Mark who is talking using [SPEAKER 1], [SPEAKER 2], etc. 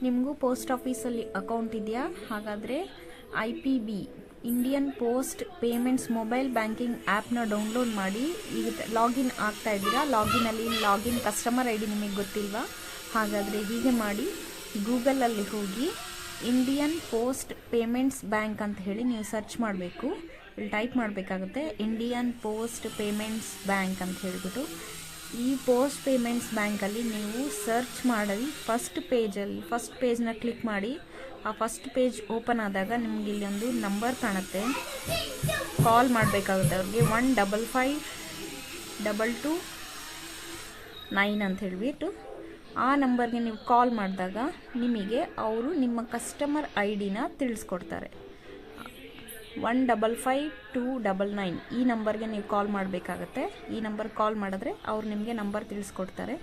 [SPEAKER 1] ನಿಮಗೂ ಪೋಸ್ಟ್ ಆಫೀಸಲ್ಲಿ ಅಕೌಂಟ್ ಇದೆಯಾ? ಹಾಗಾದರೆ IPB Indian post payments mobile banking ಆ್ಯಪ್ನ ಡೌನ್ಲೋಡ್ ಮಾಡಿ. ಈಗ ಲಾಗಿನ್ ಆಗ್ತಾ ಇದ್ದೀರಾ. ಲಾಗಿನ್ ಕಸ್ಟಮರ್ ID ನಿಮಗೆ ಗೊತ್ತಿಲ್ವಾ? ಹಾಗಾದರೆ ಹೀಗೆ ಮಾಡಿ, ಗೂಗಲಲ್ಲಿ ಹೋಗಿ ಇಂಡಿಯನ್ ಪೋಸ್ಟ್ ಪೇಮೆಂಟ್ಸ್ ಬ್ಯಾಂಕ್ ಅಂತ ಹೇಳಿ ನೀವು ಸರ್ಚ್ ಮಾಡಬೇಕು. ಇಲ್ಲಿ ಟೈಪ್ ಮಾಡಬೇಕಾಗುತ್ತೆ ಇಂಡಿಯನ್ ಪೋಸ್ಟ್ ಪೇಮೆಂಟ್ಸ್ ಬ್ಯಾಂಕ್ ಅಂತ ಹೇಳಿಬಿಟ್ಟು. ಈ ಪೋಸ್ಟ್ ಪೇಮೆಂಟ್ಸ್ ಬ್ಯಾಂಕಲ್ಲಿ ನೀವು ಸರ್ಚ್ ಮಾಡಿ ಫಸ್ಟ್ ಪೇಜ್ನ ಕ್ಲಿಕ್ ಮಾಡಿ. ಆ ಫಸ್ಟ್ ಪೇಜ್ ಓಪನ್ ಆದಾಗ ನಿಮ್ಗೆ ಇಲ್ಲಿ ಒಂದು ನಂಬರ್ ಕಾಣುತ್ತೆ. ಕಾಲ್ ಮಾಡಬೇಕಾಗುತ್ತೆ ಅವ್ರಿಗೆ 155229 ಅಂತ ಹೇಳಿಬಿಟ್ಟು. ಆ ನಂಬರ್ಗೆ ನೀವು ಕಾಲ್ ಮಾಡಿದಾಗ ನಿಮಗೆ ಅವರು ನಿಮ್ಮ ಕಸ್ಟಮರ್ ID-ನ ತಿಳಿಸ್ಕೊಡ್ತಾರೆ. 155299 ಈ ನಂಬರ್ಗೆ ನೀವು ಕಾಲ್ ಮಾಡಬೇಕಾಗತ್ತೆ. ಈ ನಂಬರ್ ಕಾಲ್ ಮಾಡಿದ್ರೆ ಅವ್ರು ನಿಮಗೆ ನಂಬರ್ ತಿಳಿಸ್ಕೊಡ್ತಾರೆ.